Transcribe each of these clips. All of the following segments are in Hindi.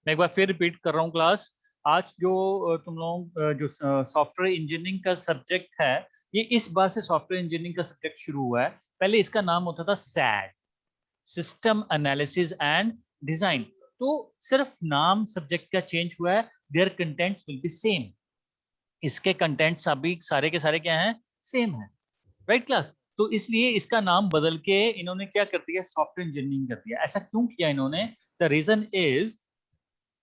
मैं एक बार फिर रिपीट कर रहा हूँ क्लास। आज जो तुम लोग जो सॉफ्टवेयर इंजीनियरिंग का सब्जेक्ट है, ये इस बार से सॉफ्टवेयर इंजीनियरिंग का सब्जेक्ट शुरू हुआ है। पहले इसका नाम होता था SAD, system analysis and design. तो सिर्फ नाम सब्जेक्ट का चेंज हुआ है, their contents will be same. इसके कंटेंट्स अभी सारे के सारे क्या हैं, सेम है। Right class? तो इसलिए इसका नाम बदल के इन्होंने क्या कर दिया, सॉफ्टवेयर इंजीनियरिंग कर दिया। ऐसा क्यों किया इन्होंने? द रीजन इज,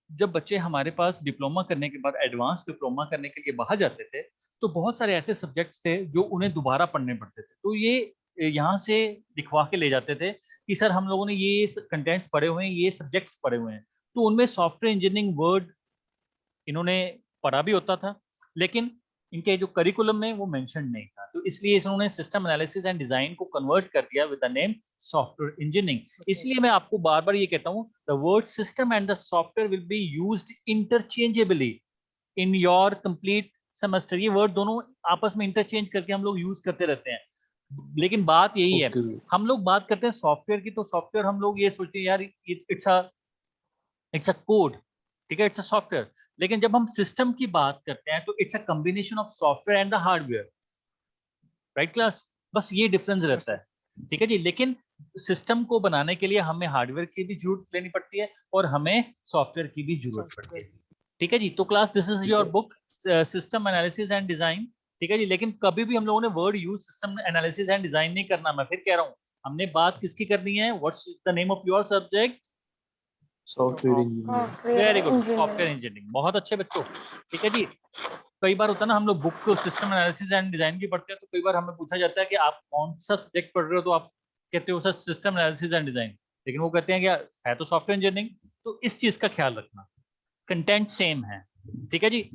जब बच्चे हमारे पास डिप्लोमा करने के बाद एडवांस डिप्लोमा करने के लिए बाहर जाते थे, तो बहुत सारे ऐसे सब्जेक्ट्स थे जो उन्हें दोबारा पढ़ने पड़ते थे। तो ये यहाँ से दिखवा के ले जाते थे कि सर हम लोगों ने ये कंटेंट्स पढ़े हुए हैं, ये सब्जेक्ट्स पढ़े हुए हैं। तो उनमें सॉफ्टवेयर इंजीनियरिंग वर्ड इन्होंने पढ़ा भी होता था, लेकिन इनके जो करिकुलम में वो मेंशन नहीं था। तो इसलिए इन्होंने सिस्टम एनालिसिस एंड डिजाइन को कन्वर्ट कर दिया with the name software engineering. इसलिए मैं आपको बार बार ये कहता हूं, the word system and the software will be used interchangeably in your complete semester. ये वर्ड दोनों आपस में इंटरचेंज करके हम लोग यूज करते रहते हैं, लेकिन बात यही है, हम लोग बात करते हैं सॉफ्टवेयर की, तो सॉफ्टवेयर हम लोग ये सोचते हैं यार इट्स अ कोड, ठीक है, इट्स अ सॉफ्टवेयर। लेकिन जब हम सिस्टम की बात करते हैं तो it's a combination of software and the hardware. Right class? बस ये डिफरेंस रहता है, ठीक है जी। लेकिन सिस्टम को बनाने के लिए हमें हार्डवेयर की भी जरूरत लेनी पड़ती है और हमें सॉफ्टवेयर की भी जरूरत पड़ती है, ठीक है जी। तो class, this is your book system analysis and design, ठीक है जी। लेकिन कभी भी हम लोगों ने word use system analysis and design नहीं करना। मैं फिर कह रहा हूँ, हमने बात किसकी करनी है? What's the name of your subject? Software engineering. Very good, software engineering. बहुत अच्छे बच्चों, ठीक है जी। कई बार होता है ना, हम लोग बुक को सिस्टम एनालिसिस एंड डिजाइन की पढ़ते हैं, तो कई बार हमें पूछा जाता है कि आप कौन सा सब्जेक्ट पढ़ रहे हो, तो आप कहते हो sir system analysis and design, लेकिन वो कहते हैं क्या है तो सॉफ्टवेयर इंजीनियरिंग। तो इस चीज का ख्याल रखना, कंटेंट सेम है, ठीक है जी।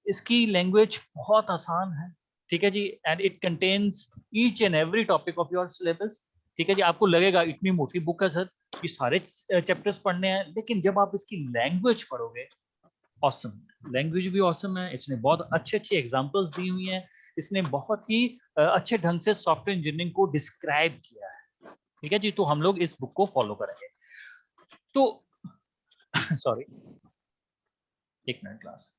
इसकी लैंग्वेज बहुत आसान है, ठीक है जी, and it contains each and every topic of your syllabus, ठीक है जी। आपको लगेगा इतनी मोटी बुक है सर, ये सारे चैप्टर्स पढ़ने हैं, लेकिन जब आप इसकी लैंग्वेज पढ़ोगे, ऑसम, लैंग्वेज भी ऑसम है। इसने बहुत अच्छे अच्छे एग्जांपल्स दी हुई हैं, इसने बहुत ही अच्छे ढंग से सॉफ्टवेयर इंजीनियरिंग को डिस्क्राइब किया है, ठीक है जी। तो हम लोग इस बुक को फॉलो करेंगे। तो सॉरी, एक मिनट क्लास।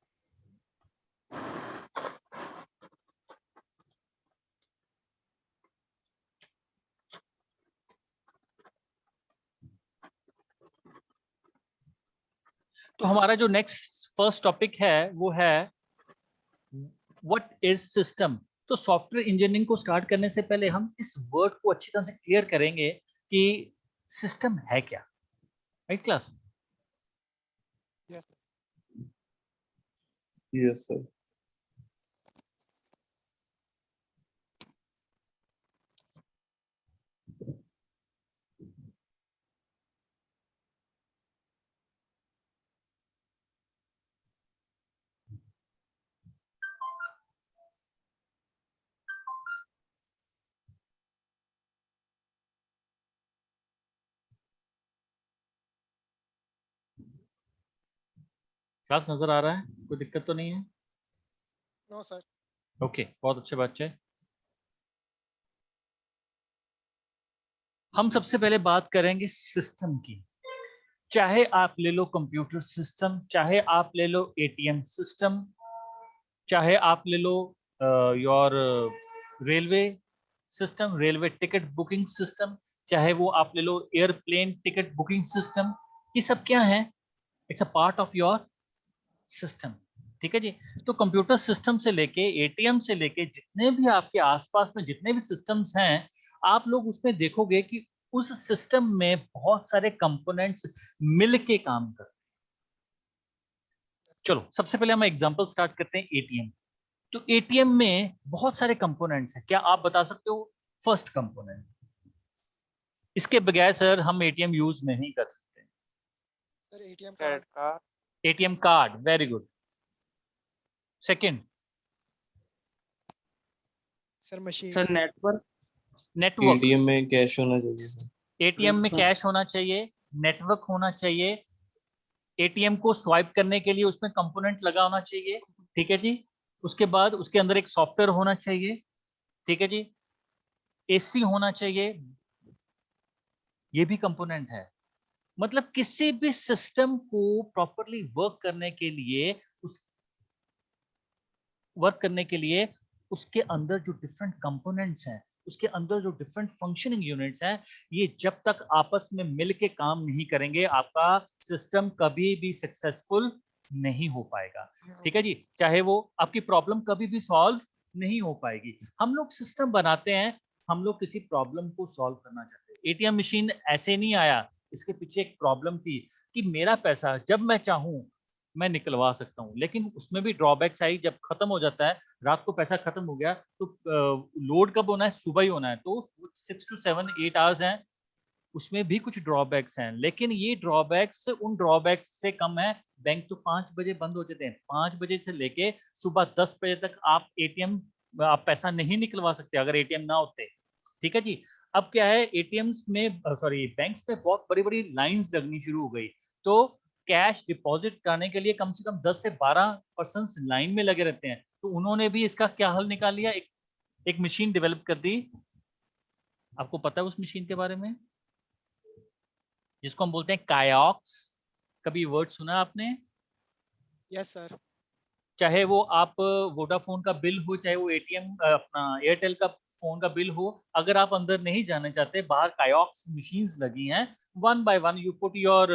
तो हमारा जो नेक्स्ट फर्स्ट टॉपिक है वो है व्हाट इज सिस्टम। तो सॉफ्टवेयर इंजीनियरिंग को स्टार्ट करने से पहले हम इस वर्ड को अच्छी तरह से क्लियर करेंगे कि सिस्टम है क्या। Right class? Yes sir. Class नजर आ रहा है? कोई दिक्कत तो नहीं है? No sir. ओके, बहुत अच्छे बच्चे। हम सबसे पहले बात करेंगे सिस्टम की। चाहे आप ले लो कंप्यूटर सिस्टम, चाहे आप ले लो एटीएम सिस्टम, चाहे आप ले लो your railway system, railway ticket booking system, चाहे वो आप ले लो एयरप्लेन टिकट बुकिंग सिस्टम, ये सब क्या है? It's a part of your system, ठीक है जी। तो कंप्यूटर सिस्टम से लेके एटीएम से लेके जितने भी आपके आसपास में जितने भी सिस्टम्स हैं, आप लोग उसमें देखोगे कि उस सिस्टम में बहुत सारे कंपोनेंट्स मिल के काम करते हैं। चलो सबसे पहले हम एग्जांपल स्टार्ट करते हैं एटीएम। तो एटीएम में बहुत सारे कंपोनेंट्स हैं, क्या आप बता सकते हो? फर्स्ट कंपोनेंट, इसके बगैर सर हम एटीएम यूज नहीं कर सकते। Sir ATM card. ATM card, very good. Second sir machine. Sir network. Network, ATM में कैश होना चाहिए। एटीएम में कैश होना चाहिए, नेटवर्क होना चाहिए, एटीएम को स्वाइप करने के लिए उसमें कंपोनेंट लगा होना चाहिए, ठीक है जी। उसके बाद उसके अंदर एक सॉफ्टवेयर होना चाहिए, ठीक है जी। एसी होना चाहिए, ये भी कंपोनेंट है। मतलब किसी भी सिस्टम को प्रॉपरली वर्क करने के लिए उसके अंदर जो डिफरेंट कंपोनेंट्स हैं, उसके अंदर जो डिफरेंट फंक्शनिंग यूनिट्स हैं, ये जब तक आपस में मिल के काम नहीं करेंगे, आपका सिस्टम कभी भी सक्सेसफुल नहीं हो पाएगा। ठीक है जी, चाहे वो आपकी प्रॉब्लम कभी भी सॉल्व नहीं हो पाएगी। हम लोग सिस्टम बनाते हैं, हम लोग किसी प्रॉब्लम को सॉल्व करना चाहते हैं। एटीएम मशीन ऐसे नहीं आया, इसके पीछे एक प्रॉब्लम थी कि मेरा पैसा जब मैं चाहूं मैं निकलवा सकता हूं, लेकिन उसमें भी ड्रॉबैक्स आई। जब खत्म हो जाता है, रात को पैसा खत्म हो गया, तो लोड कब होना है? सुबह ही होना है। तो 6 to 7 8 आवर्स हैं, उसमें भी कुछ ड्रॉबैक्स हैं, लेकिन ये ड्रॉबैक्स उन ड्रॉबैक्स से कम है। बैंक तो 5 बजे बंद हो जाते हैं, 5 बजे से लेके सुबह 10 बजे तक आप पैसा नहीं निकलवा सकते अगर एटीएम ना होते। ठीक है जी। अब क्या है, एटीएम्स में सॉरी बैंक्स में बहुत बड़ी बड़ी लाइंस लगनी शुरू हो गई। तो कैश डिपॉजिट कराने के लिए कम से कम 10 से 12% लाइन में लगे रहते हैं। तो उन्होंने भी इसका क्या हल निकाल लिया, एक मशीन डेवलप कर दी। आपको पता है उस मशीन के बारे में, जिसको हम बोलते हैं कायॉक्स? कभी वर्ड सुना आपने? Yes sir. चाहे वो आप वोडाफोन का बिल हो, चाहे वो एटीएम अपना एयरटेल का फोन का बिल हो, अगर आप अंदर नहीं जाना चाहते, बाहर कायॉक्स मशीन्स लगी हैं। 1 by 1 you put your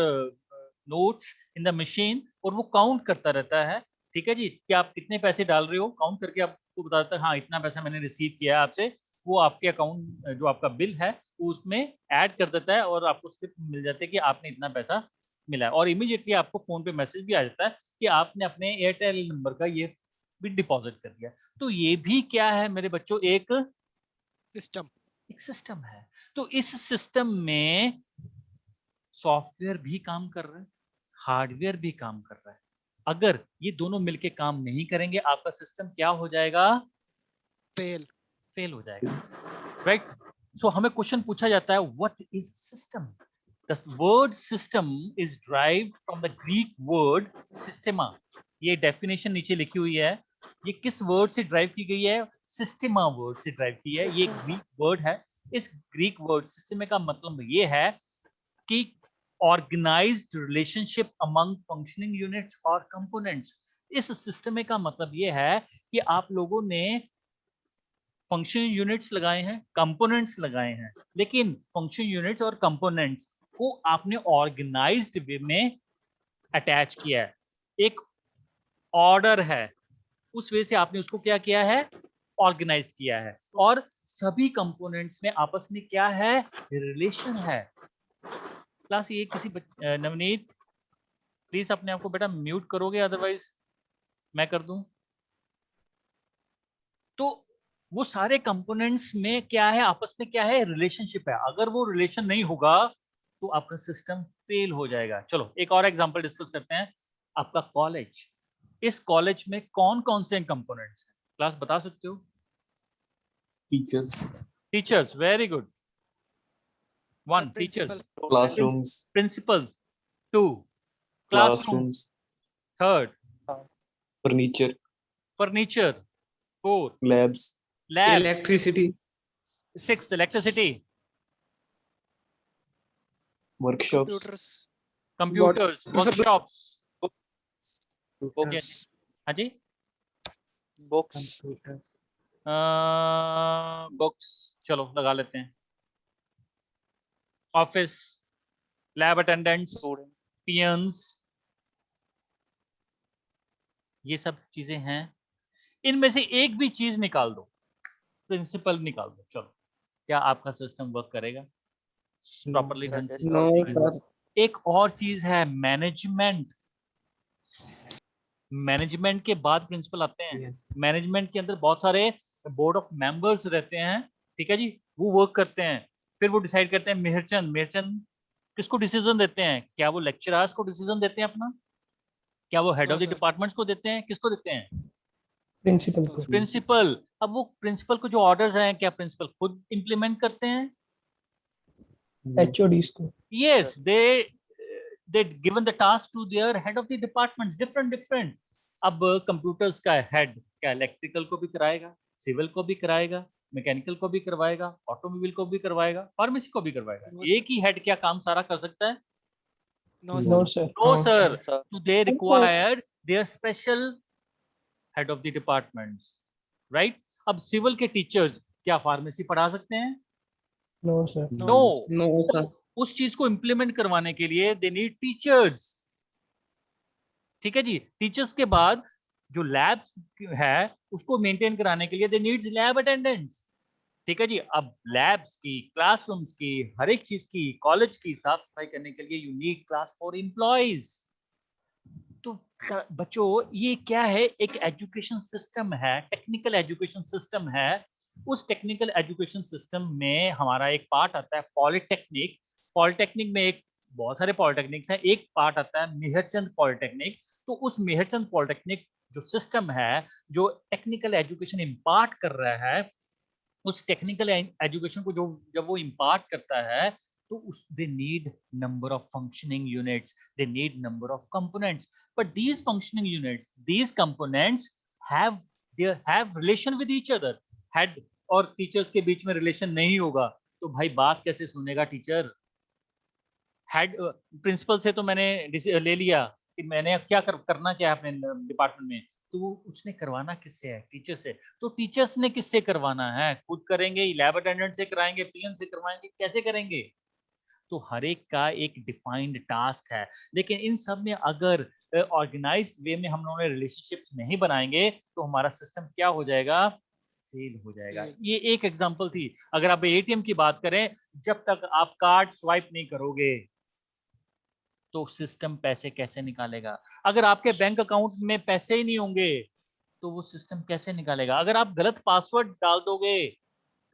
notes in the machine और वो काउंट करता रहता है। ठीक है जी, कि आप कितने पैसे डाल रहे हो, काउंट करके आपको बताता है हाँ इतना पैसा मैंने रिसीव किया है आपसे। वो आपके अकाउंट जो आपका बिल है वो उसमें ऐड कर देता है और आपको स्लिप मिल जाती है कि आपने इतना पैसा मिला है। और इमीडिएटली आपको फोन पे मैसेज भी आ जाता है कि आपने अपने एयरटेल नंबर का ये भी डिपॉजिट कर दिया। तो ये भी क्या है मेरे बच्चों, एक सिस्टम। सिस्टम है। तो इस सिस्टम में सॉफ्टवेयर भी काम कर रहा है, हार्डवेयर भी काम कर रहा है। अगर ये दोनों मिलके काम नहीं करेंगे, आपका सिस्टम क्या हो जाएगा? फेल हो जाएगा, राइट? सो हमें क्वेश्चन पूछा जाता है, what is system? The word system is derived from the Greek word systema. ये डेफिनेशन नीचे लिखी हुई है। ये किस वर्ड से ड्राइव की गई है? सिस्टेमा वर्ड से ड्राइव की है। ये ग्रीक वर्ड है। इस ग्रीक वर्ड सिस्टेमा का मतलब ये है कि organized relationship among functioning units और कंपोनेंट्स। इस सिस्टम का मतलब ये है कि आप लोगों ने फंक्शन यूनिट्स लगाए हैं, कंपोनेंट्स लगाए हैं, लेकिन फंक्शन यूनिट्स और कंपोनेंट्स को आपने ऑर्गेनाइज्ड वे में अटैच किया है। एक ऑर्डर है, उस वे से आपने उसको क्या किया है? ऑर्गेनाइज किया है। और सभी कंपोनेंट्स में आपस में क्या है? रिलेशन है। क्लास ये किसी नवनीत प्लीज अपने आप को बेटा म्यूट करोगे, अदरवाइज मैं कर दूं। तो वो सारे कंपोनेंट्स में क्या है? आपस में क्या है? रिलेशनशिप है। अगर वो रिलेशन नहीं होगा तो आपका सिस्टम फेल हो जाएगा। चलो एक और एग्जांपल डिस्कस करते हैं। आपका कॉलेज, इस कॉलेज में कौन कौन से कंपोनेंट्स हैं? क्लास बता सकते हो? Teachers, teachers, very good. 1 teachers, classrooms, principles, 2 classroom, classrooms, 3 furniture, furniture, 4 labs, labs, electricity, 6 electricity, workshops, computers. Computers, workshops. computers, हाँ जी, computers, बुक्स चलो लगा लेते हैं। ऑफिस, लैब अटेंडेंट्स, पियंस, ये सब चीजें हैं। इनमें से एक भी चीज निकाल दो, प्रिंसिपल निकाल दो, चलो क्या आपका सिस्टम वर्क करेगा प्रॉपरली ढंग से? no sir, एक और चीज है मैनेजमेंट। मैनेजमेंट के बाद प्रिंसिपल आते हैं। yes, मैनेजमेंट के अंदर बहुत सारे बोर्ड ऑफ मेंबर्स रहते हैं। ठीक है जी, वो वर्क करते हैं, फिर वो डिसाइड करते हैं। मेहरचंद, मेहरचंद किसको डिसीजन देते हैं? क्या वो लेक्चरर्स को डिसीजन देते हैं अपना? क्या वो head No, of the sir. Departments को देते हैं? किसको देते हैं? principal को, प्रिंसिपल। अब वो प्रिंसिपल को जो ऑर्डर्स हैं, क्या प्रिंसिपल खुद इंप्लीमेंट करते हैं? HODs को, Yes, they given the task to their head of the departments, different. अब कंप्यूटर्स का हेड क्या इलेक्ट्रिकल को भी कराएगा, सिविल को भी कराएगा, मैकेनिकल को भी करवाएगा, ऑटोमोबाइल को भी करवाएगा, फार्मेसी को भी करवाएगा। एक ही हेड क्या काम सारा कर सकता है? No, No, No, sir. sir. No, No, sir. sir. So they required their special head of the departments, right? अब सिविल के टीचर्स क्या फार्मेसी पढ़ा सकते हैं? No, sir. No. No, sir. उस चीज को इम्प्लीमेंट करवाने के लिए दे नीड टीचर्स. ठीक है जी. टीचर्स के बाद जो लैब्स है उसको मेंटेन कराने के लिए दे नीड्स लैब अटेंडेंट्स. ठीक है जी. अब लैब्स की, क्लासरूम्स की, हर एक चीज की, कॉलेज की साफ सफाई करने के लिए यू नीड क्लास 4 एम्प्लॉइज. तो बच्चों ये क्या है? एक एजुकेशन सिस्टम है, टेक्निकल एजुकेशन सिस्टम है. उस टेक्निकल एजुकेशन सिस्टम में हमारा एक पार्ट आता है पॉलिटेक्निक. पॉलिटेक्निक में एक बहुत सारे पॉलिटेक्निक्स हैं. एक पार्ट आता है मेहरचंद पॉलिटेक्निक. तो उस मेहरचंद पॉलिटेक्निक जो सिस्टम है, जो टेक्निकल एजुकेशन इम्पार्ट कर रहा है, उस टेक्निकल एजुकेशन को जो जब वो इम्पार्ट करता है तो उस they need number of functioning units, they need number of components. But these functioning units, these components have relation with each other. Head और टीचर्स के बीच में रिलेशन नहीं होगा तो भाई बात कैसे सुनेगा टीचर? हेड प्रिंसिपल से तो मैंने ले लिया कि मैंने क्या करना क्या है अपने डिपार्टमेंट में, तो उसने करवाना किससे है? टीचर से. तो टीचर्स ने किससे करवाना है? खुद करेंगे, लैब अटेंडेंट से कराएंगे, पीएन से करवाएंगे, कैसे करेंगे? तो हर एक का एक डिफाइंड टास्क है. लेकिन इन सब में अगर ऑर्गेनाइज्ड वे में हम लोगों ने रिलेशनशिप्स नहीं बनाएंगे तो हमारा सिस्टम क्या हो जाएगा? फेल हो जाएगा. ये एक एग्जांपल थी. अगर आप एटीएम की बात करें, जब तक आप कार्ड स्वाइप नहीं करोगे तो सिस्टम पैसे कैसे निकालेगा? अगर आपके बैंक अकाउंट में पैसे ही नहीं होंगे तो वो सिस्टम कैसे निकालेगा? अगर आप गलत पासवर्ड डाल दोगे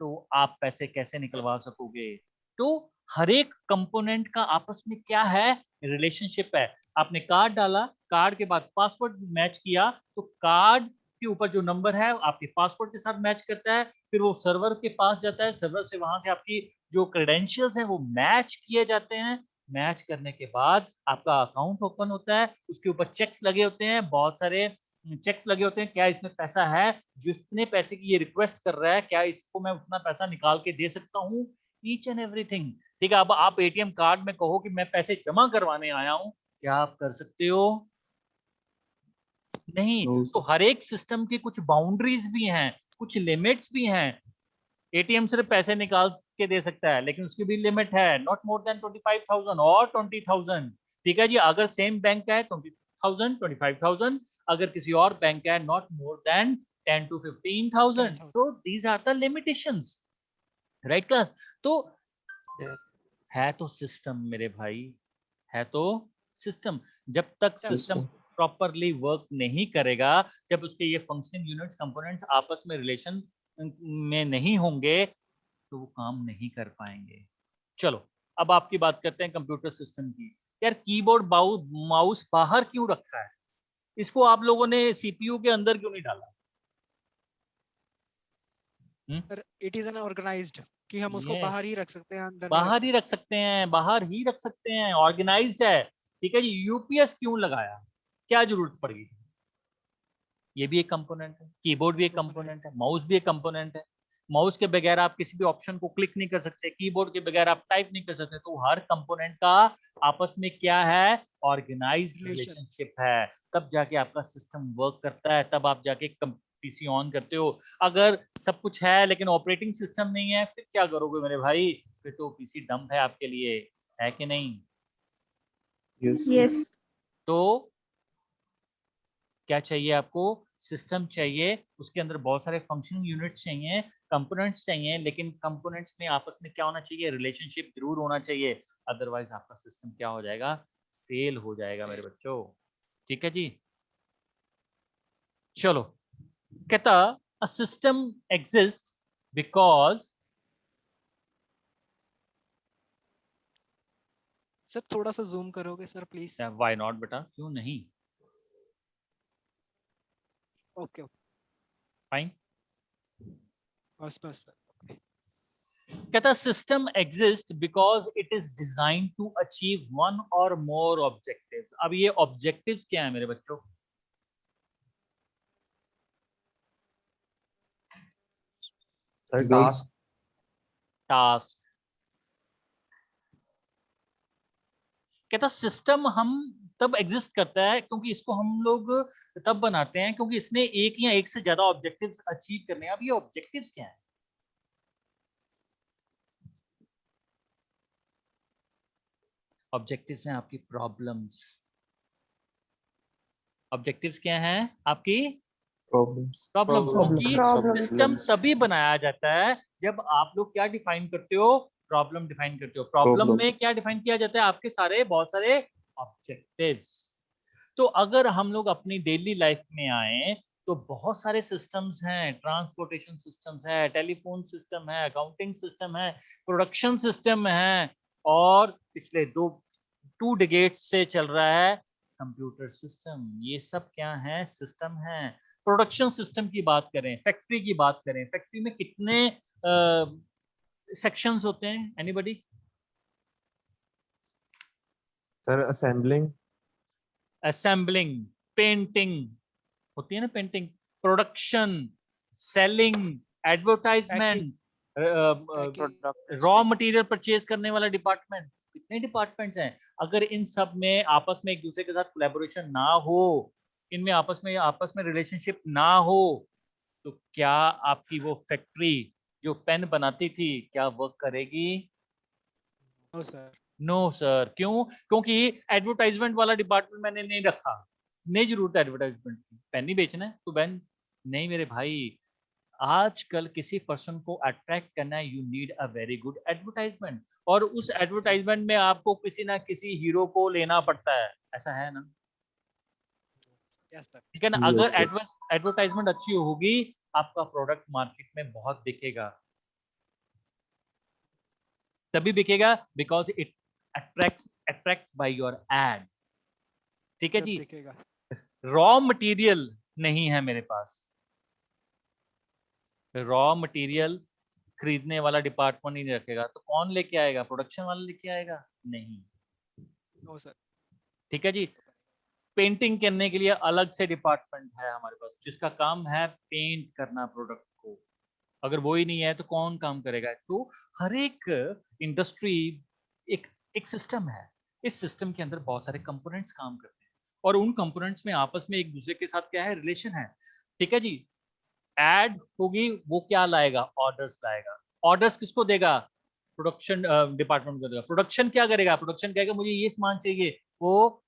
तो आप पैसे कैसे निकलवा सकोगे? तो हर एक कंपोनेंट का आपस में क्या है? रिलेशनशिप है. आपने कार्ड डाला, कार्ड के बाद पासवर्ड मैच किया तो कार्ड के ऊपर जो नंबर है आपके पासवर्ड के साथ मैच करता है. फिर वो सर्वर के पास जाता है, सर्वर से वहां से आपकी जो क्रेडेंशियल्स हैं वो मैच किए जाते हैं. मैच करने के बाद आपका अकाउंट ओपन होता है. उसके ऊपर चेक्स लगे होते हैं, बहुत सारे चेक्स लगे होते हैं. क्या इसमें पैसा है? जितने पैसे की ये रिक्वेस्ट कर रहा है, क्या इसको मैं उतना पैसा निकाल के दे सकता हूँ? Each and everything. ठीक है. अब आप एटीएम कार्ड में कहो कि मैं पैसे जमा करवाने आया हूँ, क्या आप कर सकते हो? नहीं. No, तो sir. हर एक सिस्टम की कुछ बाउंड्रीज भी हैं, कुछ लिमिट्स भी हैं. एटीएम सिर्फ पैसे निकाल के दे सकता है लेकिन उसकी भी लिमिट है. नॉट मोर देन 25,000 और 20,000. ठीक है जी. अगर सेम बैंक का है 20,000, 25,000. अगर किसी और बैंक का है not more than 10 to 15,000. 10,000. So these are the limitations. Right class? तो Yes. है तो सिस्टम मेरे भाई, है तो सिस्टम. जब तक सिस्टम System. प्रॉपरली वर्क नहीं करेगा, जब उसके ये फंक्शनिंग यूनिट्स कंपोनेंट्स आपस में रिलेशन में नहीं होंगे तो वो काम नहीं कर पाएंगे. चलो अब आपकी बात करते हैं कंप्यूटर सिस्टम की. यार कीबोर्ड माउस बाहर क्यों रखा है? इसको आप लोगों ने सीपीयू के अंदर क्यों नहीं डाला? Sir it is an organized कि हम उसको Yes. बाहर ही रख सकते हैं, अंदर नहीं बाहर रख ही रख सकते हैं, बाहर ही रख सकते हैं. ऑर्गेनाइज्ड है. ठीक है जी. यूपीएस क्यों लगाया? क्या जरूरत पड़ गई? ये भी एक कंपोनेंट है. कीबोर्ड भी एक कंपोनेंट है, माउस भी एक कंपोनेंट है. माउस के बगैर आप किसी भी ऑप्शन को क्लिक नहीं कर सकते, कीबोर्ड के बगैर आप टाइप नहीं कर सकते. तो हर कंपोनेंट का आपस में क्या है? Organised Relation. रिलेशनशिप है. तब जाके आपका सिस्टम वर्क करता है, तब आप जाके पीसी ऑन करते हो. अगर सब कुछ है लेकिन ऑपरेटिंग सिस्टम नहीं है फिर क्या करोगे मेरे भाई? फिर तो पीसी डंप है आपके लिए, है कि नहीं? Yes. Yes. तो क्या चाहिए आपको? सिस्टम चाहिए, उसके अंदर बहुत सारे फंक्शनिंग यूनिट्स चाहिए, कंपोनेंट्स चाहिए. लेकिन कंपोनेंट्स में आपस में क्या होना चाहिए? रिलेशनशिप जरूर होना चाहिए. अदरवाइज आपका सिस्टम क्या हो जाएगा? फेल हो जाएगा मेरे बच्चों. ठीक है जी. चलो. कहता a system exist because. Sir थोड़ा सा जूम करोगे सर प्लीज? व्हाई नॉट बेटा, क्यों नहीं? ओके. फाइन. बस बस सर. कहता system exist because it is design to achieve one or more objectives. अब ये ऑब्जेक्टिव्स क्या है मेरे बच्चों? Sir, Goals. task. टास्क. कहता सिस्टम हम तब एग्जिस्ट करता है क्योंकि इसको हम लोग तब बनाते हैं क्योंकि इसने एक या एक से ज्यादा ऑब्जेक्टिव्स अचीव करने हैं। अब ये ऑब्जेक्टिव्स क्या है? ऑब्जेक्टिव्स हैं आपकी प्रॉब्लम्स। ऑब्जेक्टिव्स क्या हैं आपकी? Problems. प्रॉब्लम। क्योंकि Problems. सिस्टम तभी बनाया जाता है जब आप लोग क्या डिफाइन करते हो? प्रॉब्लम डिफाइन करते हो। प्रॉब्लम में Problems. क्या डिफाइन किया जाता है? आपके सारे बहुत सारे ऑब्जेक्टिव्स। तो अगर हम लोग अपनी डेली लाइफ में आए तो बहुत सारे सिस्टम्स हैं। ट्रांसपोर्टेशन सिस्टम्स है, टेलीफोन सिस्टम है, अकाउंटिंग सिस्टम है, प्रोडक्शन सिस्टम है, और पिछले 2 डिकेड्स से चल रहा है कंप्यूटर सिस्टम। ये सब क्या है? सिस्टम है। प्रोडक्शन सिस्टम की बात करें, फैक्ट्री की बात करें, फैक्ट्री में कितने सेक्शंस होते हैं? Anybody? Sir, assembling. Assembling, painting होती है ना, painting, production, selling, advertisement, Packing. Raw material purchase करने वाला डिपार्टमेंट। कितने डिपार्टमेंट्स हैं? अगर इन सब में आपस में एक दूसरे के साथ कोलैबोरेशन ना हो, इनमें आपस में रिलेशनशिप ना हो, तो क्या आपकी वो फैक्ट्री जो पेन बनाती थी क्या वर्क करेगी? No, sir. No sir. क्यों? क्योंकि एडवर्टाइजमेंट वाला डिपार्टमेंट मैंने नहीं रखा। नहीं जरूरत है एडवर्टाइजमेंट की, पेन ही बेचना है तो पेन। नहीं मेरे भाई, आजकल किसी पर्सन को अट्रैक्ट करना है, you need a very good advertisement, और उस एडवर्टाइजमेंट में आपको किसी ना किसी हीरो को लेना पड़ता है। ऐसा है ना? Yes, sir. ठीक है ना? Yes, अगर sir. एडवर्टाइजमेंट अच्छी होगी, आपका प्रोडक्ट मार्केट में बहुत बिकेगा। तभी बिकेगा because it attract by your add. ठीक है जब जी? दिखेगा। रॉ मटेरियल नहीं है मेरे पास, रॉ मटेरियल खरीदने वाला डिपार्टमेंट नहीं रखेगा तो कौन लेके आएगा? प्रोडक्शन वाला लेके आएगा? नहीं। No, sir. ठीक है जी? पेंटिंग करने के लिए अलग से डिपार्टमेंट है हमारे पास जिसका काम है पेंट करना प्रोडक्ट को। अगर वो ही नहीं है तो कौन काम करेगा? तो हर एक इंडस्ट्री एक एक सिस्टम है। इस सिस्टम के अंदर बहुत सारे कंपोनेंट्स काम करते हैं और उन कंपोनेंट्स में आपस में एक दूसरे के साथ क्या है? रिलेशन है। ठीक है जी? एड होगी, वो क्या लाएगा? ऑर्डर्स लाएगा। ऑर्डर्स किसको देगा? प्रोडक्शन डिपार्टमेंट को देगा। प्रोडक्शन क्या करेगा? प्रोडक्शन कहेगा मुझे ये सामान चाहिए, वो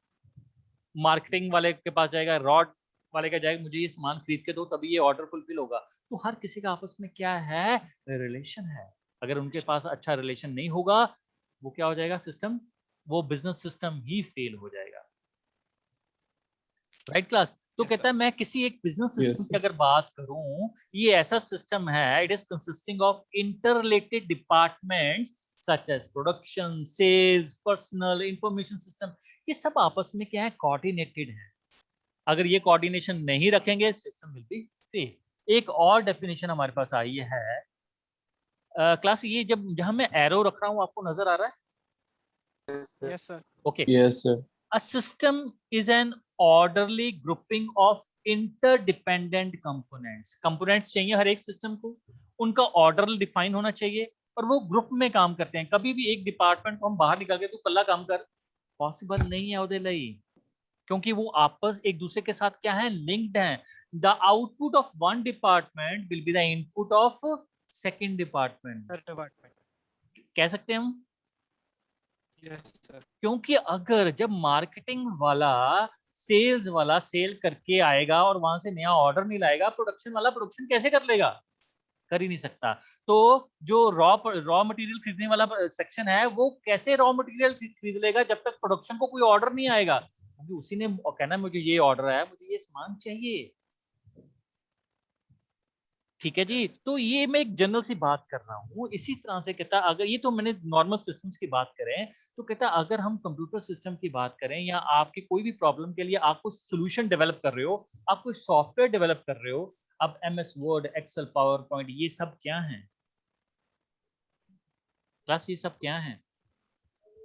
मार्केटिंग वाले के पास जाएगा, रॉड वाले का जाएगा, मुझे ये सामान खरीद के दो तभी ये ऑर्डर फुलफिल होगा। तो हर किसी का आपस में क्या है? रिलेशन है। अगर उनके पास अच्छा रिलेशन नहीं होगा, वो क्या हो जाएगा? सिस्टम, वो बिजनेस सिस्टम ही फेल हो जाएगा। Right class? तो Yes, कहता है sir. मैं किसी एक बिजनेस सिस्टम Yes, की sir. अगर बात करूं, ये ऐसा सिस्टम है, it is consisting of interrelated departments such as production, sales, personnel information system. ये सब आपस में क्या है? कोऑर्डिनेटेड है। अगर ये कोऑर्डिनेशन नहीं रखेंगे, सिस्टम विल बी फेल। एक और डेफिनेशन हमारे पास आई है क्लास, ये जब जहां मैं एरो रख रहा हूं आपको नजर आ रहा है? Yes, sir. Yes, sir. Okay. Yes, sir. A system is an orderly grouping of interdependent components. Components चाहिए हर एक सिस्टम को, उनका ऑर्डर डिफाइन होना चाहिए और वो ग्रुप में काम करते हैं। कभी भी एक डिपार्टमेंट को हम बाहर निकाल के तू कल्ला काम कर, पॉसिबल नहीं है ਉਹਦੇ ਲਈ, क्योंकि वो आपस एक दूसरे के साथ क्या है? लिंक्ड हैं। The output of one department will be the input of second department. Sir, department. कह सकते हैं हम? Yes, sir. क्योंकि अगर जब मार्केटिंग वाला सेल्स वाला सेल करके आएगा और वहां से नया ऑर्डर नहीं लाएगा, प्रोडक्शन वाला प्रोडक्शन कैसे कर लेगा? कर ही नहीं सकता। तो जो रॉ मटेरियल खरीदने वाला सेक्शन है, वो कैसे रॉ मटेरियल खरीद लेगा जब तक प्रोडक्शन को कोई ऑर्डर नहीं आएगा? क्योंकि उसी ने कहना मुझे ये ऑर्डर है, मुझे ये सामान चाहिए। ठीक है जी? Yes. तो ये मैं एक जनरल सी बात कर रहा हूँ। इसी तरह से कहता अगर ये तो मैंने नॉर्मल सिस्टम्स की बात करें, तो कहता अगर हम कंप्यूटर सिस्टम की बात करें या आपकी कोई भी प्रॉब्लम के लिए आप कोई सोल्यूशन डेवलप कर रहे हो, आप कोई सॉफ्टवेयर डेवलप कर रहे हो, अब MS Word, Excel, PowerPoint, ये सब क्या है क्लास? ये सब क्या है?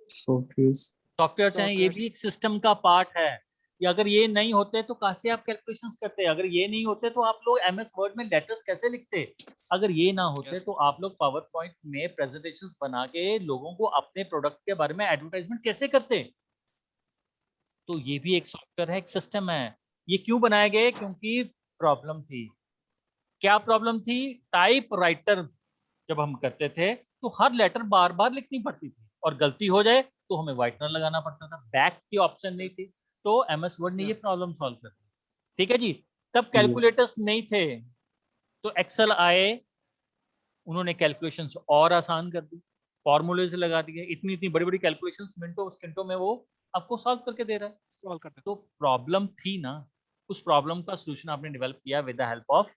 Softwares. सॉफ्टवेयर हैं। ये Softwares. भी एक सिस्टम का पार्ट है। या अगर ये नहीं होते तो कैसे आप कैलकुलेशंस करते? अगर ये नहीं होते तो आप लोग एमएस वर्ड में लेटर्स कैसे लिखते? अगर ये ना होते Yes. तो आप लोग पावर पॉइंट में प्रेजेंटेशंस बना के लोगों को अपने प्रोडक्ट के बारे में एडवर्टाइजमेंट कैसे करते? तो ये भी एक सॉफ्टवेयर है, एक सिस्टम है। ये क्यों बनाए गए? क्योंकि प्रॉब्लम थी। क्या प्रॉब्लम थी? टाइप राइटर जब हम करते थे तो हर लेटर बार बार लिखनी पड़ती थी, और गलती हो जाए तो हमें व्हाइटनर लगाना पड़ता था, बैक की ऑप्शन नहीं थी। तो एमएस वर्ड ने ये Yes. प्रॉब्लम सॉल्व कर दी। ठीक है जी। तब Yes. कैलकुलेटर्स नहीं थे, तो एक्सेल आए, उन्होंने कैलकुलेशंस और आसान कर दी, फॉर्मूले से लगा दिए, इतनी इतनी बड़ी बड़ी कैलकुलेशंस मिनटों सेकंडों में वो आपको सॉल्व करके दे रहा है। Solve करते तो प्रॉब्लम थी ना, उस प्रॉब्लम का सोल्यूशन आपने डेवलप किया with the help of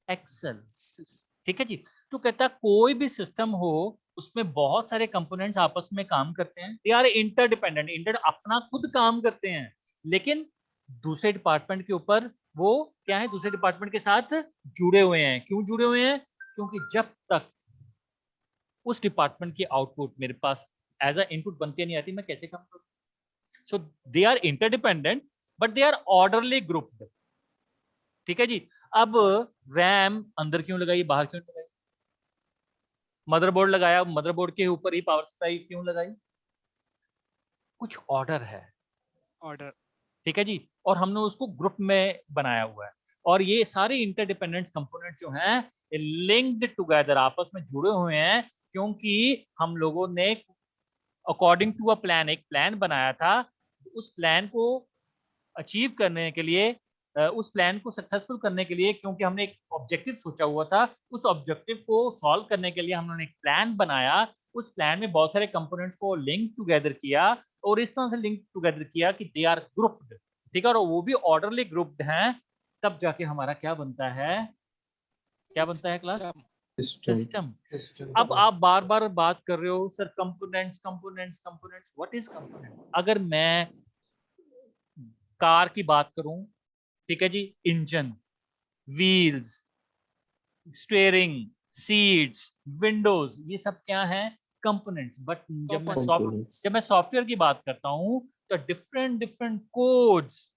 Excel. हैं। ठीक है जी। तो कहता है कोई भी सिस्टम हो उसमें बहुत सारे कंपोनेंट्स आपस में काम करते हैं, दे आर इंटरडिपेंडेंट, इंटर अपना खुद काम करते हैं, लेकिन दूसरे डिपार्टमेंट के ऊपर वो क्या है, दूसरे डिपार्टमेंट के साथ जुड़े हुए हैं। क्यों जुड़े हुए हैं? क्योंकि जब तक उस डिपार्टमेंट की आउटपुट मेरे पास एज अ इनपुट बन के नहीं आती, मैं कैसे काम करूं? So they are interdependent but they are orderly grouped. ठीक है जी। अब रैम अंदर क्यों लगाई, बाहर क्यों लगाई? मदरबोर्ड लगाया, मदरबोर्ड के ऊपर ही पावर सप्लाई क्यों लगाई? कुछ ऑर्डर है। Order. ठीक है जी। और हमने उसको ग्रुप में बनाया हुआ है, और ये सारे इंटरडिपेंडेंट कंपोनेंट जो हैं लिंक्ड टुगेदर, आपस में जुड़े हुए हैं, क्योंकि हम लोगों ने अकॉर्डिंग टू अ प्लान एक प्लान बनाया था। उस प्लान को अचीव करने के लिए, उस प्लान को सक्सेसफुल करने के लिए, क्योंकि हमने एक ऑब्जेक्टिव सोचा हुआ था, उस ऑब्जेक्टिव को सॉल्व करने के लिए हमने एक प्लान बनाया। उस प्लान में बहुत सारे कंपोनेंट्स को लिंक टुगेदर किया, और इस तरह से लिंक टुगेदर किया कि दे आर ग्रुप्ड। ठीक है, और वो भी ऑर्डरली ग्रुप्ड हैं। तब जाके हमारा क्या बनता है? क्या बनता है क्लास? System. System. सिस्टम। अब आप बार बार बात कर रहे हो sir, components components components, what is component? अगर मैं कार की बात करूं, ठीक है जी, engine, wheels, steering, seats, windows, ये सब क्या है? कंपोनेंट्स। But Component. Components. जब मैं सॉफ्टवेयर की बात करता हूं तो डिफरेंट डिफरेंट कोड्स,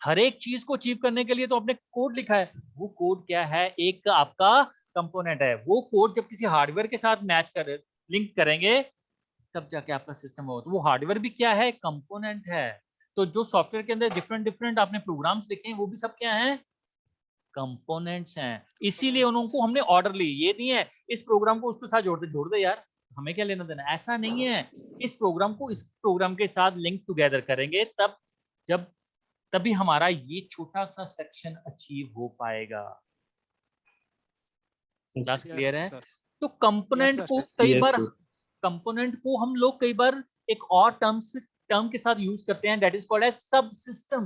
हर एक चीज को अचीव करने के लिए तो आपने कोड लिखा है। वो कोड क्या है? एक आपका कंपोनेंट है। वो कोड जब किसी हार्डवेयर के साथ मैच कर लिंक करेंगे, तब जाके आपका सिस्टम होगा। तो वो हार्डवेयर भी क्या है? कंपोनेंट है। तो जो सॉफ्टवेयर के अंदर डिफरेंट डिफरेंट आपने प्रोग्राम्स लिखे हैं, वो भी सब क्या है? कंपोनेंट्स हैं। इसीलिए उनको हमने ऑर्डरली ये दिए है, इस प्रोग्राम को उसके साथ जोड़ दे यार, हमें क्या लेना देना। ऐसा नहीं है, इस प्रोग्राम को इस प्रोग्राम के साथ लिंक टुगेदर करेंगे, तब जब तभी हमारा ये छोटा सा सेक्शन अचीव हो पाएगा। क्लास Yes, क्लियर है? sir. तो Yes, कंपोनेंट sir. को कई Yes, बार, sir. कंपोनेंट को हम लोग कई बार एक और टर्म के साथ यूज करते हैं, दैट इज कॉल्ड एज सब सिस्टम।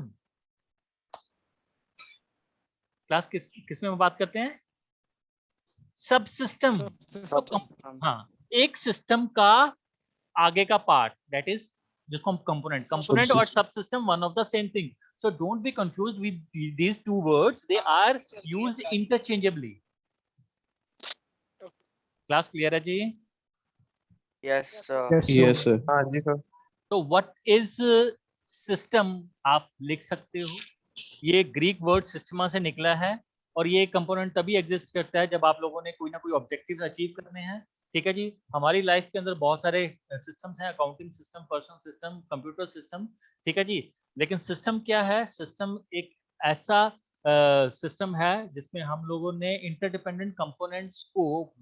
क्लास किस में बात करते हैं? सब सिस्टम। तो System. हाँ, एक सिस्टम का आगे का पार्ट, दैट इज जिसको हम कंपोनेंट, कंपोनेंट और Subsystem. Subsystem one of the same thing. So don't be confuse with these two words, they are used interchangeably. Class clear है जी? Yes, sir. Yes, sir. Yes, sir. हाँ जी सर. तो व्हाट इज सिस्टम आप लिख सकते हो। ये ग्रीक वर्ड सिस्टमा से निकला है, और ये कंपोनेंट तभी एग्जिस्ट करता है जब आप लोगों ने कोई ना कोई ऑब्जेक्टिव अचीव करने हैं। ठीक है जी। हमारी लाइफ के अंदर बहुत सारे सिस्टम्स हैं, accounting system, personal system, computer system. ठीक है जी। लेकिन सिस्टम क्या है? सिस्टम एक ऐसा सिस्टम है जिसमें हम लोगों ने इंटरडिपेंडेंट कंपोनेंट्स को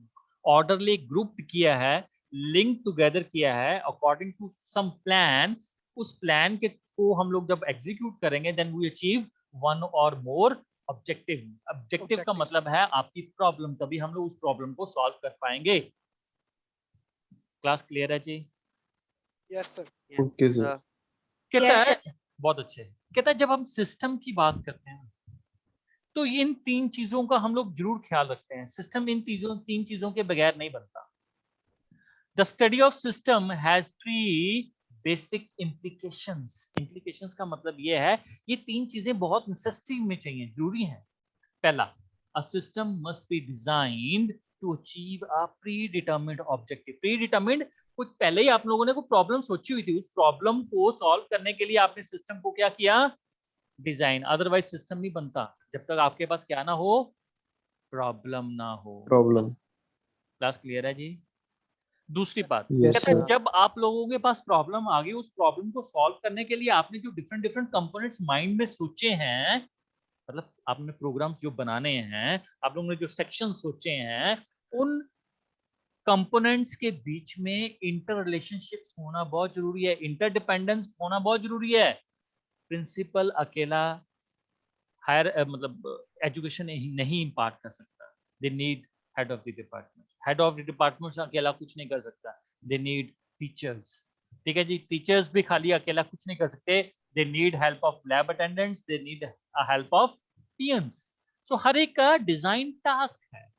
ऑर्डरली ग्रुप किया है, लिंक टुगेदर किया है अकॉर्डिंग टू सम प्लान। उस प्लान के को हम लोग जब एग्जीक्यूट करेंगे, then we achieve one or more objective. Objective का Objectives. मतलब है आपकी प्रॉब्लम, तभी हम लोग उस प्रॉब्लम को सॉल्व कर पाएंगे। क्लास क्लियर है जी? Yes, sir. Yes, Okay, sir. sir. कहता Yes, है, बहुत अच्छे, कहता है जब हम सिस्टम की बात करते हैं तो इन तीन चीजों का हम लोग जरूर ख्याल रखते हैं। सिस्टम इन तीन चीजों के बगैर नहीं बनता। The study of system has three basic implications। implications का मतलब ये है, ये तीन चीजें बहुत नेसेसिटी में चाहिए, जरूरी हैं। पहला, a system must be designed to achieve a predetermined objective। predetermined, कुछ पहले ही आप लोगों ने कोई प्रॉब्लम सोची हुई थी, उस प्रॉब्लम को सॉल्व करने के लिए आपने सिस्टम को क्या किया? डिजाइन। अदरवाइज सिस्टम नहीं बनता जब तक आपके पास क्या ना हो? प्रॉब्लम ना हो। Problem. क्लास क्लियर है जी? दूसरी बात, Yes, कहता है sir. जब आप लोगों के पास प्रॉब्लम आ गई, उस प्रॉब्लम को सॉल्व करने के लिए आपने जो डिफरेंट डिफरेंट कंपोनेंट्स माइंड में सोचे हैं, मतलब आपने प्रोग्राम्स जो बनाने हैं, आप लोगों ने जो सेक्शन सोचे हैं, उन कंपोनेंट्स के बीच में इंटर रिलेशनशिप्स होना बहुत जरूरी है, इंटरडिपेंडेंस होना बहुत जरूरी है। प्रिंसिपल अकेला हायर मतलब एजुकेशन नहीं इम्पार्ट कर सकता, they need head of the department, head of the department अकेला कुछ नहीं कर सकता, दे नीड टीचर्स। ठीक है जी, टीचर्स भी खाली अकेला कुछ नहीं कर सकते, they need help of lab attendants, they need help of teams. So हर एक का डिजाइन टास्क है,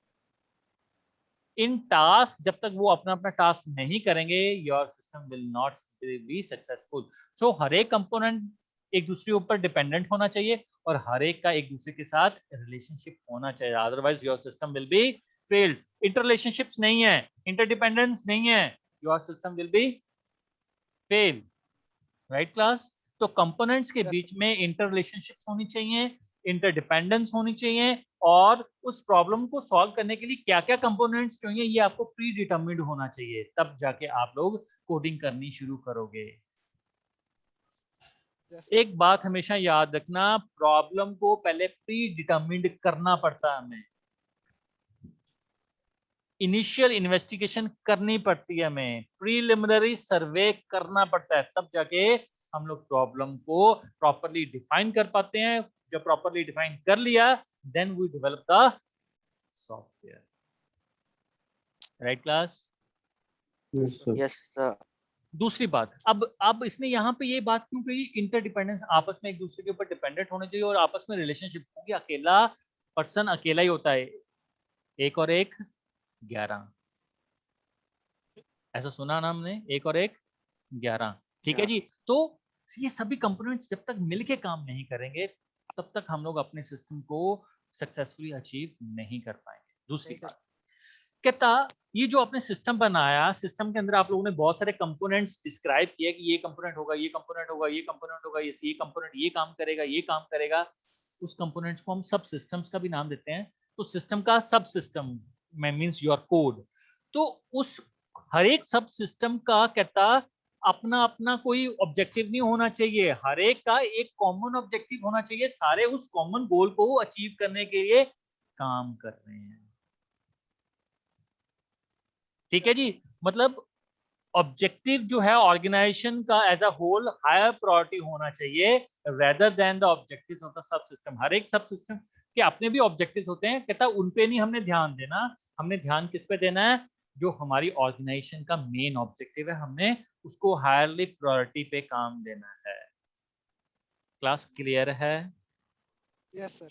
इन टास्क जब तक वो अपना अपना टास्क नहीं करेंगे, your system will not be successful. So हर एक कंपोनेंट एक दूसरे ऊपर डिपेंडेंट होना चाहिए और हर एक का एक दूसरे के साथ रिलेशनशिप होना चाहिए, otherwise your system will be failed. Inter relationships नहीं है, इंटरडिपेंडेंस नहीं है, your system will be fail. Right class? तो कंपोनेंट्स के Yes, बीच में इंटर रिलेशनशिप्स होनी चाहिए, इंटरडिपेंडेंस होनी चाहिए, और उस प्रॉब्लम को सॉल्व करने के लिए क्या क्या कंपोनेंट्स चाहिए ये आपको प्री डिटरमिन्ड होना चाहिए, तब जाके आप लोग कोडिंग करनी शुरू करोगे। yes, sir. एक बात हमेशा याद रखना, प्रॉब्लम को पहले प्री डिटरमिन्ड करना पड़ता है, हमें इनिशियल इन्वेस्टिगेशन करनी पड़ती है, हमें प्रीलिमिनरी सर्वे करना पड़ता है, तब जाके हम लोग प्रॉब्लम को प्रॉपरली डिफाइन कर पाते हैं। जब प्रॉपरली डिफाइन कर लिया, then we develop the software. Right class? Yes, sir. Yes, sir. दूसरी बात, अब इसने यहाँ पे ये बात क्यों कही, इंटरडिपेंडेंस, आपस में एक दूसरे के ऊपर डिपेंडेंट होने चाहिए और आपस में रिलेशनशिप होगी। अकेला पर्सन अकेला ही होता है, एक और एक 11, ऐसा सुना ना हमने, एक और एक 11। ठीक है Yeah. जी। तो ये सभी कंपोनेंट्स जब तक मिलके काम नहीं करेंगे, तब तक हम लोग अपने सिस्टम को सक्सेसफुली अचीव नहीं कर पाएंगे। दूसरी नहीं कर बात, कहता ये जो आपने सिस्टम बनाया, सिस्टम के अंदर आप लोगों ने बहुत सारे कंपोनेंट्स डिस्क्राइब किए कि ये कंपोनेंट होगा, ये कंपोनेंट होगा, ये कंपोनेंट होगा, ये कंपोनेंट ये काम करेगा, ये काम करेगा। उस कंपोनेंट्स को हम सब सिस्टम्स का भी नाम देते हैं। तो सिस्टम का सब सिस्टम में मींस योर कोड। तो उस हर एक सब सिस्टम का कहता अपना अपना कोई ऑब्जेक्टिव नहीं होना चाहिए, हर एक का एक कॉमन ऑब्जेक्टिव होना चाहिए, सारे उस कॉमन गोल को अचीव करने के लिए काम कर रहे हैं। ठीक है Yes, जी, sir. मतलब ऑब्जेक्टिव जो है ऑर्गेनाइजेशन का as a whole higher priority होना चाहिए rather than the objectives of the subsystem. हर एक सब सिस्टम के अपने भी ऑब्जेक्टिव्स होते हैं, कहता उन पे नहीं हमने ध्यान देना, हमने ध्यान किस पे देना है, जो हमारी ऑर्गेनाइजेशन का मेन ऑब्जेक्टिव है, हमने उसको हायरली प्रायोरिटी पे काम देना है। क्लास क्लियर है? Yes, sir.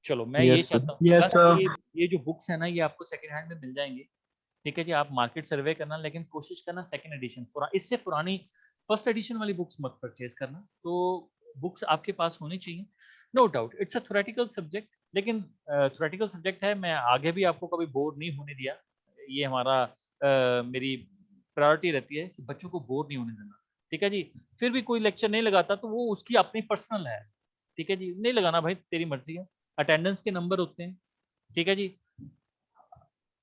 चलो, मैं ये Yes, sir. चाहता हूँ Yes, बस sir. ये जो बुक्स है ना, ये आपको सेकंड हैंड में मिल जाएंगे। ठीक है जी, आप मार्केट सर्वे करना, लेकिन कोशिश करना सेकंड एडिशन, इससे पुरानी फर्स्ट एडिशन वाली बुक्स मत परचेज करना। तो बुक्स आपके पास होनी चाहिए, no doubt it's a theoretical subject, लेकिन थ्योरेटिकल सब्जेक्ट है, मैं आगे भी आपको कभी बोर नहीं होने दिया। ये हमारा मेरी प्रायोरिटी रहती है कि बच्चों को बोर नहीं होने देना। ठीक है जी, फिर भी कोई लेक्चर नहीं लगाता तो वो उसकी अपनी पर्सनल है। ठीक है जी, नहीं लगाना भाई, तेरी मर्जी है, अटेंडेंस के नंबर होते हैं। ठीक है जी,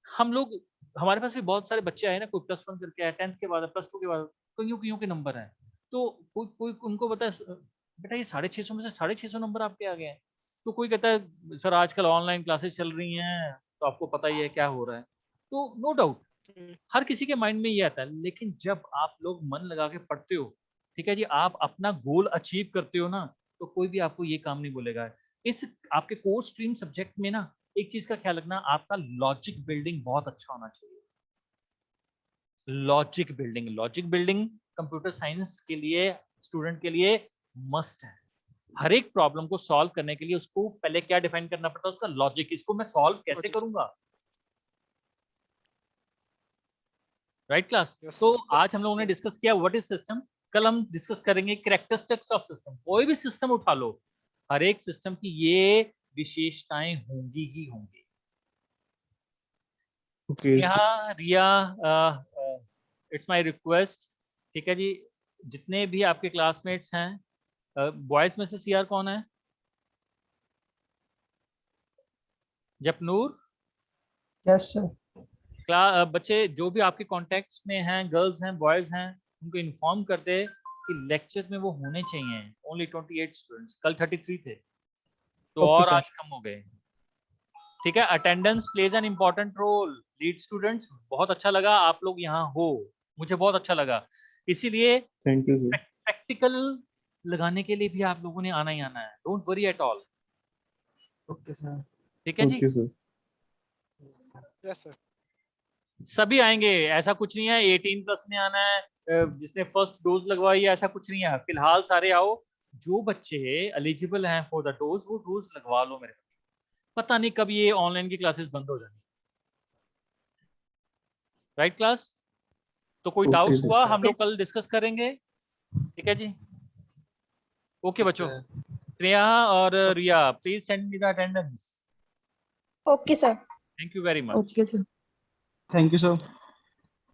हम लोग, हमारे पास भी बहुत सारे बच्चे आए ना, कोई +1 करके आया, 10th के बाद, +2 के बाद, कईयों कईयों के नंबर हैं। तो कोई कोई उनको पता है बेटा ये 650 में से 650 नंबर आपके आ गए हैं। तो कोई कहता है सर आजकल ऑनलाइन क्लासेस चल रही हैं, तो आपको पता ही है क्या हो रहा है। तो नो डाउट Hmm. हर किसी के माइंड में ये आता है, लेकिन जब आप लोग मन लगा के पढ़ते हो, ठीक है जी, आप अपना गोल अचीव करते हो ना, तो कोई भी आपको ये काम नहीं बोलेगा। इस आपके कोर स्ट्रीम सब्जेक्ट में ना, एक चीज का ख्याल रखना, आपका लॉजिक बिल्डिंग बहुत अच्छा होना चाहिए। लॉजिक बिल्डिंग कंप्यूटर साइंस के लिए, स्टूडेंट के लिए मस्ट है। हर एक प्रॉब्लम को सॉल्व करने के लिए उसको पहले क्या डिफाइन करना पड़ता है, उसका लॉजिक, इसको मैं सॉल्व कैसे Logic. करूंगा। Right class? Yes, तो sir. आज हम लोगों ने Yes. डिस्कस किया व्हाट इज सिस्टम, कल हम डिस्कस करेंगे कैरेक्टरिस्टिक्स ऑफ सिस्टम। कोई भी सिस्टम उठा लो, हर एक सिस्टम की ये विशेषताएं होंगी ही होंगी। Okay, sir. Riya, it's my request, ठीक है जी, जितने भी आपके क्लासमेट्स हैं, बॉयज में से सीआर कौन है? Japnoor, Yes, sir. बच्चे जो भी आपके कॉन्टेक्ट्स में हैं, गर्ल्स हैं, बॉयज हैं, उनको इन्फॉर्म कर दे कि लेक्चर में वो होने चाहिए। ओनली 28 स्टूडेंट्स, कल 33 थे तो Okay, और sir. आज कम हो गए। ठीक है, attendance plays an important role. Lead students, बहुत अच्छा लगा आप लोग यहाँ हो, मुझे बहुत अच्छा लगा, इसीलिए Thank you, sir. प्रैक्टिकल लगाने के लिए भी आप लोगों ने आना ही आना है। Don't worry at all. Okay, sir. ठीक है जी, Okay, sir. Yes, sir. सभी आएंगे, ऐसा कुछ नहीं है 18+ ने आना है, जिसने फर्स्ट डोज लगवाई है, ऐसा कुछ नहीं है। फिलहाल सारे आओ, जो बच्चे एलिजिबल हैं फॉर द डोज वो डोज लगवा लो मेरे बच्चों। पता नहीं कब ये ऑनलाइन की क्लासेस बंद हो जाएंगी। Right class? तो कोई Okay, डाउट्स sir. हुआ, हम लोग कल डिस्कस करेंगे। ठीक है जी, ओके बच्चों। श्रेया और रिया, please send me the attendance. Okay, sir. Thank you very much. Okay, sir. Thank you, sir.